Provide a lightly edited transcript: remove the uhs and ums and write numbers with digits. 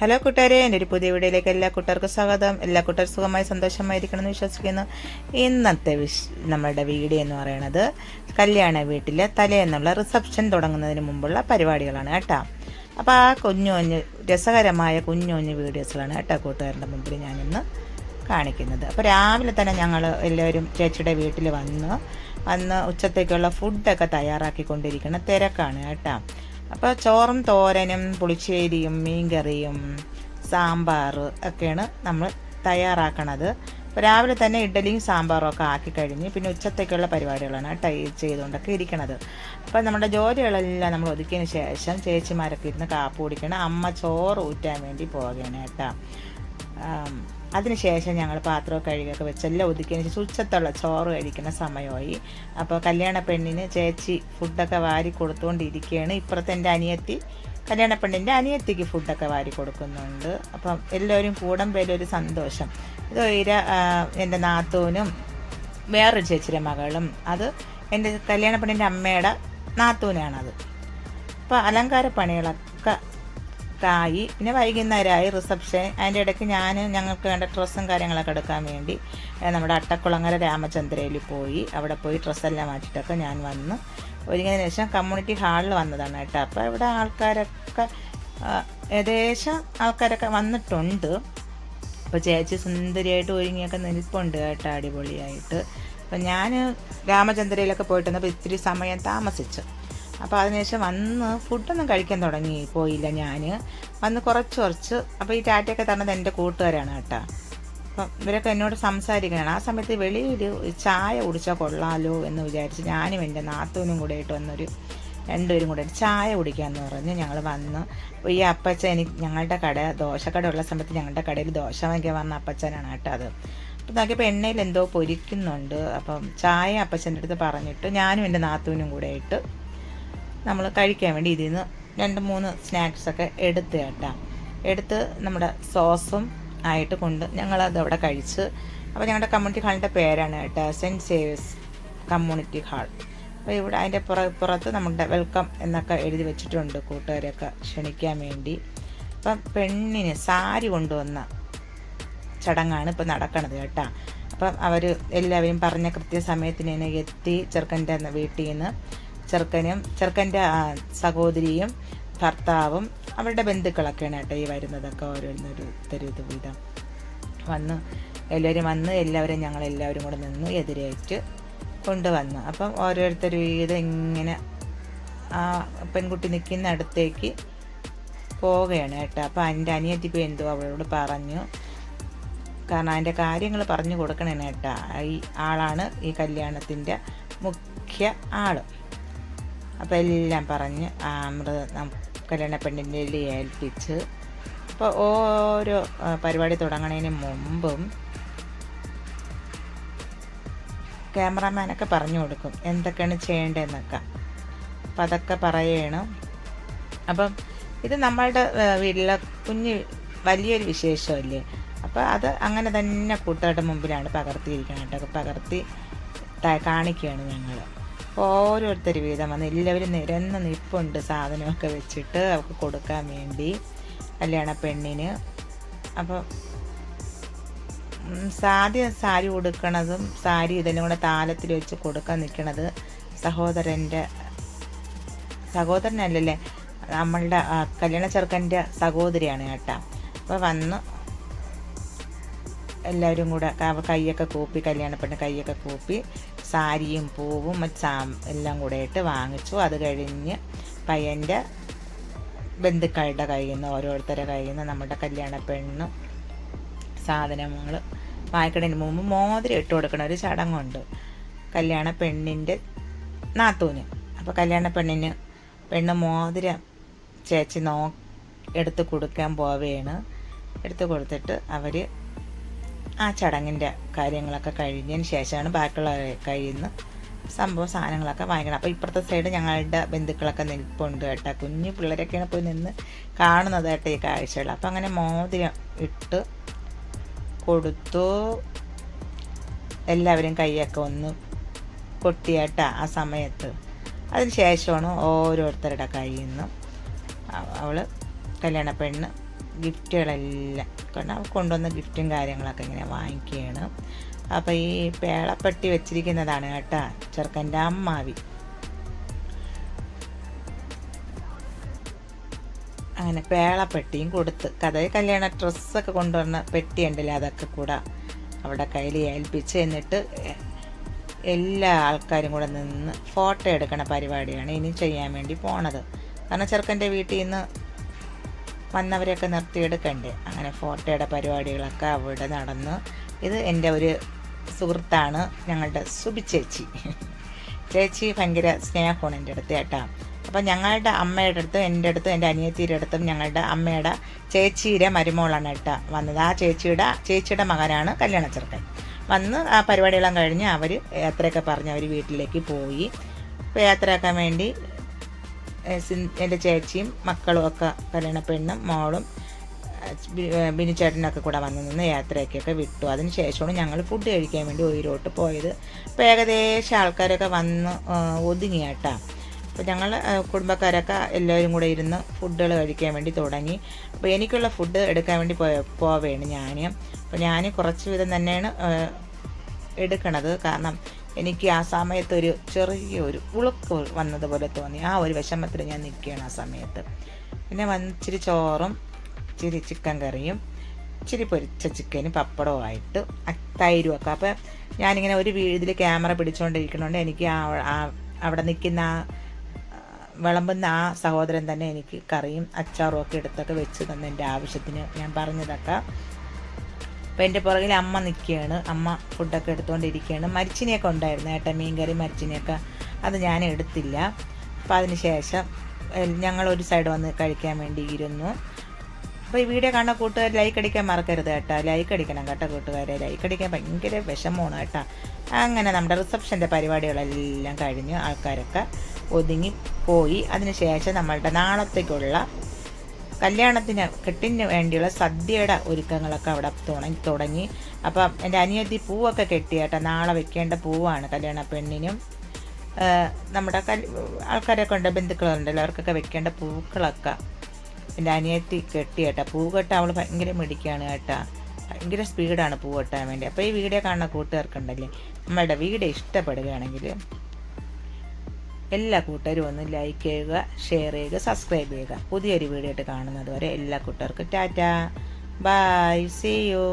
Hello കൂട്ടുകാരെ, എൻ്റെ ഒരു പുതിയ വീഡിയോയിലേക്ക് എല്ലാ കൂട്ടുകാർക്കും സ്വാഗതം. എല്ലാ കൂട്ടുകാരും സുഖമായി സന്തോഷമായിരിക്കണമെന്ന് വിശ്വസിക്കുന്നു. ഇന്നത്തെ നമ്മളുടെ വീഡിയോ എന്ന് പറയുന്നത് കല്യാണ വീട്ടിലെ തലേന്നുള്ള റിസപ്ഷൻ തുടങ്ങുന്നതിന് മുമ്പുള്ള പരിപാടികളാണ് കേട്ടോ. അപ്പോൾ ആ കുഞ്ഞു രസകരമായ കുഞ്ഞു വീഡിയോസിലാണ് കേട്ടോ കൂട്ടുകാരുടെ മുമ്പിൽ ഞാനിന്ന് കാണിക്കുന്നത്. അപ്പോൾ രാവിലെ തന്നെ ഞങ്ങൾ എല്ലാവരും ചേച്ചിയുടെ വീട്ടിൽ വന്ന് ഉച്ചത്തേക്കുള്ള ഫുഡൊക്കെ തയ്യാറാക്കിക്കൊണ്ടിരിക്കുന്ന തിരക്കാണ് കേട്ടോ. അപ്പോൾ ചോറും തോരനും പുളിശ്ശേരിയും മീൻകറിയും സാമ്പാർ ഒക്കെയാണ് നമ്മൾ തയ്യാറാക്കണത്. അപ്പോൾ രാവിലെ തന്നെ ഇഡ്ഡലിയും സാമ്പാറും ഒക്കെ ആക്കി കഴിഞ്ഞ് പിന്നെ ഉച്ചത്തേക്കുള്ള പരിപാടികളാണ് ചെയ്തുകൊണ്ടൊക്കെ ഇരിക്കണത്. അപ്പോൾ നമ്മുടെ ജോലികളെല്ലാം നമ്മൾ ഒതുക്കിയതിന് ശേഷം ചേച്ചിമാരൊക്കെ ഇരുന്ന് കാപ്പ് കുടിക്കണം. അമ്മ ചോറ് ഊറ്റാൻ വേണ്ടി പോവുകയാണ് കേട്ടോ. അതിനുശേഷം ഞങ്ങൾ പാത്രമൊക്കെ കഴുകിയൊക്കെ വെച്ചെല്ലാം ഒതുക്കിയതിന് ശേഷം ഉച്ചത്തുള്ള ചോറ് കഴിക്കുന്ന സമയമായി. അപ്പോൾ കല്യാണ പെണ്ണിന് ചേച്ചി ഫുഡൊക്കെ വാരി കൊടുത്തുകൊണ്ടിരിക്കുകയാണ്. ഇപ്പുറത്തെ എൻ്റെ അനിയത്തി കല്യാണ പെണ്ണിൻ്റെ അനിയത്തിക്ക് ഫുഡൊക്കെ വാരി കൊടുക്കുന്നുണ്ട്. അപ്പം എല്ലാവരും കൂടുമ്പോൾ ഒരു സന്തോഷം. ഇത് എൻ്റെ നാത്തൂനും വേറൊരു ചേച്ചിയുടെ മകളും, അത് എൻ്റെ കല്യാണ പെണ്ണിൻ്റെ അമ്മയുടെ നാത്തൂനാണത്. അപ്പോൾ അലങ്കാര പണികളൊക്കെ ആയി. പിന്നെ വൈകുന്നേരമായി റിസപ്ഷൻ. അതിൻ്റെ ഇടയ്ക്ക് ഞങ്ങൾക്ക് വേണ്ട ഡ്രസ്സും കാര്യങ്ങളൊക്കെ എടുക്കാൻ വേണ്ടി നമ്മുടെ അട്ടക്കുളങ്ങര രാമചന്ദ്രയിൽ അവിടെ പോയി ഡ്രസ്സെല്ലാം മാറ്റിയിട്ടൊക്കെ ഞാൻ വന്ന് ഒരുങ്ങിയതിന് ശേഷം കമ്മ്യൂണിറ്റി ഹാളിൽ വന്നതാണ് കേട്ടോ. അപ്പോൾ ഇവിടെ ഏകദേശം ആൾക്കാരൊക്കെ വന്നിട്ടുണ്ട്. അപ്പോൾ ചേച്ചി സുന്ദരിയായിട്ട് ഒരുങ്ങിയൊക്കെ നിൽപ്പുണ്ട് കേട്ടോ, അടിപൊളിയായിട്ട്. അപ്പോൾ ഞാൻ രാമചന്ദ്രയിലൊക്കെ പോയിട്ട് വന്നപ്പോൾ ഇത്തിരി സമയം താമസിച്ചു. അപ്പോൾ അതിനുശേഷം വന്ന് ഫുഡൊന്നും കഴിക്കാൻ പോയില്ല. ഞാൻ വന്ന് കുറച്ച് അപ്പോൾ ഈ ടാറ്റയൊക്കെ തന്നത് എൻ്റെ കൂട്ടുകാരാണ് കേട്ടോ. അപ്പം ഇവരൊക്കെ എന്നോട് സംസാരിക്കുകയാണ്. ആ സമയത്ത് വെളിയിൽ ചായ കുടിച്ചാൽ കൊള്ളാലോ എന്ന് വിചാരിച്ച് ഞാനും എൻ്റെ നാത്തൂനും കൂടെ ആയിട്ട് രണ്ടുപേരും കൂടെ ചായ കുടിക്കാമെന്ന് പറഞ്ഞ് ഞങ്ങൾ വന്ന്. അപ്പോൾ ഈ അപ്പച്ചൻ ഞങ്ങളുടെ ദോശക്കട ഉള്ള സമയത്ത് ഞങ്ങളുടെ കടയിൽ ദോശ വാങ്ങിക്കാൻ വന്ന അപ്പച്ചനാണ് കേട്ടോ അത്. അപ്പോൾ നോക്കിയപ്പോൾ എണ്ണയിൽ എന്തോ പൊരിക്കുന്നുണ്ട്. അപ്പം ചായ അപ്പച്ചൻ്റെ അടുത്ത് പറഞ്ഞിട്ട് ഞാനും എൻ്റെ നാത്തൂനും കൂടെ ആയിട്ട് നമ്മൾ കഴിക്കാൻ വേണ്ടി ഇതിൽ നിന്ന് 2-3 സ്നാക്സൊക്കെ എടുത്ത് നമ്മുടെ സോസും ആയിട്ട് ഞങ്ങളത് അവിടെ കഴിച്ച്. അപ്പോൾ ഞങ്ങളുടെ കമ്മ്യൂണിറ്റി ഹാളിൻ്റെ പേരാണ് കേട്ടോ, സെൻറ്റ് സേവിയേഴ്സ് കമ്മ്യൂണിറ്റി ഹാൾ. അപ്പോൾ ഇവിടെ അതിൻ്റെ പുറത്ത് നമ്മുടെ വെൽക്കം എന്നൊക്കെ എഴുതി വെച്ചിട്ടുണ്ട്, കൂട്ടുകാരെയൊക്കെ ക്ഷണിക്കാൻ വേണ്ടി. അപ്പം പെണ്ണിന് സാരി കൊണ്ടുവന്ന ചടങ്ങാണ് ഇപ്പോൾ നടക്കണത് കേട്ടോ. അപ്പം അവർ എല്ലാവരും പറഞ്ഞ കൃത്യസമയത്തിന് തന്നെ എത്തി. ചെറുക്കൻ്റെ വീട്ടിൽ നിന്ന് ചെറുക്കൻ്റെ സഹോദരിയും ഭർത്താവും അവരുടെ ബന്ധുക്കളൊക്കെയാണ് കേട്ടോ ഈ വരുന്നതൊക്കെ. ഓരോരുത്തരും വീതം എല്ലാവരും ഞങ്ങളെല്ലാവരും കൂടെ നിന്ന് എതിരേറ്റ് കൊണ്ടുവന്നു. അപ്പം ഓരോരുത്തർ വീതം ഇങ്ങനെ ആ പെൺകുട്ടി നിൽക്കുന്ന അടുത്തേക്ക് പോവുകയാണ് കേട്ടോ. അപ്പം എൻ്റെ അനിയത്തിപ്പോൾ എന്തോ അവളോട് പറഞ്ഞു, കാരണം അതിൻ്റെ കാര്യങ്ങൾ പറഞ്ഞു കൊടുക്കണേ കേട്ടോ. ഈ ആളാണ് ഈ കല്യാണത്തിൻ്റെ മുഖ്യ ആൾ. അപ്പോൾ എല്ലാം പറഞ്ഞ് കല്യാണ പെണ്ണിൻ്റെ ഏൽപ്പിച്ച്. അപ്പോൾ ഓരോ പരിപാടി തുടങ്ങുന്നതിന് മുമ്പും ക്യാമറാമാനൊക്കെ പറഞ്ഞു കൊടുക്കും എന്തൊക്കെയാണ് ചെയ്യേണ്ടതെന്നൊക്കെ. അപ്പം അതൊക്കെ പറയണം. അപ്പം ഇത് നമ്മളുടെ വീട്ടിലെ വലിയൊരു വിശേഷമല്ലേ. അപ്പോൾ അത് അങ്ങനെ തന്നെ കൂട്ടുകാരുടെ മുമ്പിലാണ് പകർത്തിയിരിക്കണം കേട്ടോ. പകർത്തി കാണിക്കുകയാണ് ഞങ്ങൾ. ഓരോരുത്തർ വീതം വന്ന് എല്ലാവരും നിരന്ന് നിൽപ്പുണ്ട് സാധനമൊക്കെ വെച്ചിട്ട് അവർക്ക് കൊടുക്കാൻ വേണ്ടി കല്യാണ പെണ്ണിന്. അപ്പോൾ സാരി കൊടുക്കണതും സാരി ഇതെല്ലാം കൂടെ താലത്തിൽ വെച്ച് കൊടുക്കാൻ നിൽക്കണത് സഹോദരനല്ലല്ലേ, നമ്മളുടെ കല്യാണ ചെറുക്കൻ്റെ സഹോദരിയാണ് കേട്ടോ. അപ്പോൾ വന്ന് എല്ലാവരും കൂടെ കൈയൊക്കെ കൂപ്പി, കല്യാണ പെണ്ണ് കൈയൊക്കെ കൂപ്പി സാരിയും പൂവും എല്ലാം കൂടെ ആയിട്ട് വാങ്ങിച്ചു. അത് കഴിഞ്ഞ് പയ്യൻ്റെ ബന്ധുക്കളുടെ കയ്യിൽ നിന്ന് ഓരോരുത്തരുടെ കയ്യിൽ നിന്ന് നമ്മുടെ കല്യാണ പെണ്ണ് സാധനങ്ങൾ വാങ്ങിക്കുന്നതിന് മുമ്പ് മോതിരം ഇട്ട് കൊടുക്കണ ഒരു ചടങ്ങുണ്ട് കല്യാണ പെണ്ണിൻ്റെ നാത്തൂന്. അപ്പോൾ കല്യാണ പെണ്ണ് മോതിരം ചേച്ചി എടുത്ത് കൊടുക്കാൻ പോവുകയാണ്. എടുത്ത് കൊടുത്തിട്ട് അവർ ആ ചടങ്ങിൻ്റെ കാര്യങ്ങളൊക്കെ കഴിഞ്ഞതിന് ശേഷമാണ് ബാക്കിയുള്ള കയ്യിൽ നിന്ന് സാധനങ്ങളൊക്കെ വാങ്ങിക്കണം. അപ്പോൾ ഇപ്പുറത്തെ സൈഡ് ഞങ്ങളുടെ ബന്ധുക്കളൊക്കെ നിൽപ്പുണ്ട് കേട്ടോ. കുഞ്ഞു പിള്ളേരൊക്കെയാണ് പോയി നിന്ന് കാണുന്നത് കേട്ടോ ഈ കാഴ്ചകൾ. അപ്പോൾ അങ്ങനെ മോതിരം ഇട്ട് കൊടുത്തു. എല്ലാവരും കൈയൊക്കെ ഒന്ന് കൊട്ടിയാട്ടാ ആ സമയത്ത്. അതിന് ശേഷമാണ് ഓരോരുത്തരുടെ കയ്യിൽ നിന്നും കല്യാണ പെണ്ണ് ഗിഫ്റ്റുകളെല്ലാം കാരണം കൊണ്ടുവന്ന ഗിഫ്റ്റും കാര്യങ്ങളൊക്കെ ഇങ്ങനെ വാങ്ങിക്കുകയാണ്. അപ്പോൾ ഈ പേളപ്പെട്ടി വെച്ചിരിക്കുന്നതാണ് കേട്ടോ ചെറുക്കൻ്റെ അമ്മാവി. അങ്ങനെ പേളപ്പെട്ടിയും കൊടുത്ത് കല്യാണ ഡ്രസ്സൊക്കെ കൊണ്ടുവന്ന പെട്ടി ഉണ്ടല്ലോ അതൊക്കെ കൂടെ അവിടെ കയ്യിൽ ഏൽപ്പിച്ച് എന്നിട്ട് എല്ലാ ആൾക്കാരും കൂടെ നിന്ന് ഫോട്ടോ എടുക്കണ പരിപാടിയാണ് ഇനി ചെയ്യാൻ വേണ്ടി പോണത്. കാരണം ചെറുക്കൻ്റെ വീട്ടിൽ നിന്ന് വന്നവരെയൊക്കെ നിർത്തിയെടുക്കണ്ടേ. അങ്ങനെ ഫോട്ടോയുടെ പരിപാടികളൊക്കെ അവിടെ നടന്ന്. ഇത് എൻ്റെ ഒരു സുഹൃത്താണ്, ഞങ്ങളുടെ സുബി ചേച്ചി. ചേച്ചി ഭയങ്കര സ്നേഹമാണ് എൻ്റെ അടുത്ത് കേട്ടോ. അപ്പം ഞങ്ങളുടെ അമ്മയുടെ അടുത്തും എൻ്റെ അടുത്തും എൻ്റെ അനിയത്തിയുടെ അടുത്തും ഞങ്ങളുടെ അമ്മയുടെ ചേച്ചിയുടെ മരുമോളാണ് കേട്ടോ വന്നത്. ആ ചേച്ചിയുടെ മകനാണ് കല്യാണ ചെറുക്കൻ. വന്ന് ആ പരിപാടിയെല്ലാം കഴിഞ്ഞ് അവർ യാത്രയൊക്കെ പറഞ്ഞ് അവർ വീട്ടിലേക്ക് പോയി. അപ്പോൾ യാത്രയാക്കാൻ വേണ്ടി എൻ്റെ ചേച്ചിയും മക്കളും ഒക്കെ കല്യാണ പെണ്ണും മോളും ബിനിച്ചേട്ടനൊക്കെ കൂടെ വന്ന് നിന്ന് യാത്രയൊക്കെ വിട്ടു. അതിന് ശേഷമാണ് ഞങ്ങൾ ഫുഡ് കഴിക്കാൻ വേണ്ടി ഉയരോട്ട് പോയത്. അപ്പോൾ ഏകദേശം ആൾക്കാരൊക്കെ വന്ന് ഒതുങ്ങി കേട്ടോ. അപ്പോൾ ഞങ്ങൾ കുടുംബക്കാരൊക്കെ എല്ലാവരും കൂടെ ഇരുന്ന് ഫുഡുകൾ കഴിക്കാൻ വേണ്ടി തുടങ്ങി. അപ്പോൾ എനിക്കുള്ള ഫുഡ് എടുക്കാൻ വേണ്ടി പോവുകയാണ് ഞാൻ. അപ്പോൾ ഞാൻ കുറച്ച് വിധം തന്നെയാണ് എടുക്കണത്. കാരണം എനിക്ക് ആ സമയത്തൊരു ചെറിയൊരു ഉളുക്ക് വന്നതുപോലെ തോന്നി. ആ ഒരു വിഷമത്തിൽ ഞാൻ നിൽക്കുകയാണ് ആ സമയത്ത്. പിന്നെ ഇച്ചിരി ചോറും ഇച്ചിരി ചിക്കൻ കറിയും ഇച്ചിരി പൊരിച്ച ചിക്കനും പപ്പടവുമായിട്ട് തൈരും ഒക്കെ. അപ്പോൾ ഞാനിങ്ങനെ ഒരു ഇതിൽ ക്യാമറ പിടിച്ചുകൊണ്ടിരിക്കണോണ്ട് എനിക്ക് അവിടെ നിൽക്കുന്ന വിളമ്പുന്ന ആ സഹോദരൻ തന്നെ എനിക്ക് കറിയും അച്ചാറും ഒക്കെ എടുത്തൊക്കെ വെച്ച് തന്നെ എൻ്റെ ആവശ്യത്തിന് ഞാൻ പറഞ്ഞതൊക്കെ. അപ്പോൾ എൻ്റെ പുറകിൽ അമ്മ നിൽക്കുകയാണ്. അമ്മ ഫുഡൊക്കെ എടുത്തുകൊണ്ടിരിക്കുകയാണ്. മരിച്ചിനെയൊക്കെ ഉണ്ടായിരുന്നു കേട്ടോ, മീൻകറി മരിച്ചിനെയൊക്കെ. അത് ഞാൻ എടുത്തില്ല. അപ്പോൾ അതിന് ശേഷം ഞങ്ങളൊരു സൈഡ് വന്ന് കഴിക്കാൻ വേണ്ടി ഇരുന്നു. അപ്പോൾ ഈ വീഡിയോ കാണുന്ന കൂട്ടുകാർ ലൈക്ക് അടിക്കാൻ മറക്കരുത് കേട്ടോ. ലൈക്ക് അടിക്കണം കേട്ടോ കൂട്ടുകാരെ. ലൈക്ക് അടിക്കാൻ ഭയങ്കര വിഷമമാണ് കേട്ടോ. അങ്ങനെ നമ്മുടെ റിസപ്ഷൻ്റെ പരിപാടികളെല്ലാം കഴിഞ്ഞ് ആൾക്കാരൊക്കെ ഒതുങ്ങി പോയി. അതിന് ശേഷം നമ്മളുടെ നാളത്തേക്കുള്ള കെട്ടിന് വേണ്ടിയുള്ള സദ്യയുടെ ഒരുക്കങ്ങളൊക്കെ അവിടെ തുടങ്ങി. അപ്പം എൻ്റെ അനിയത്തി പൂവൊക്കെ കെട്ടിയേട്ടാ. നാളെ വെക്കേണ്ട പൂവാണ് കല്യാണ പെണ്ണിനും നമ്മുടെ ആൾക്കാരൊക്കെ ഉണ്ട്, ബന്ധുക്കളുണ്ടല്ലോ, അവർക്കൊക്കെ വെക്കേണ്ട പൂക്കളൊക്കെ എൻ്റെ അനിയത്തി കെട്ടിയേട്ടാ. പൂ കെട്ടാൻ അവൾ ഭയങ്കര മിടിക്കുകയാണ് കേട്ടാ. ഭയങ്കര സ്പീഡാണ് പൂ കെട്ടാൻ വേണ്ടി. അപ്പോൾ ഈ വീഡിയോ കാണുന്ന കൂട്ടുകാർക്കുണ്ടല്ലേ, നമ്മളുടെ വീഡിയോ ഇഷ്ടപ്പെടുകയാണെങ്കിൽ എല്ലാ കൂട്ടുകാരും ഒന്ന് ലൈക്ക് ചെയ്യുക, ഷെയർ ചെയ്യുക, സബ്സ്ക്രൈബ് ചെയ്യുക. പുതിയൊരു വീഡിയോ ആയിട്ട് കാണുന്നത് വരെ എല്ലാ കൂട്ടുകാർക്കും ടാറ്റാ, ബൈ, സീ യു.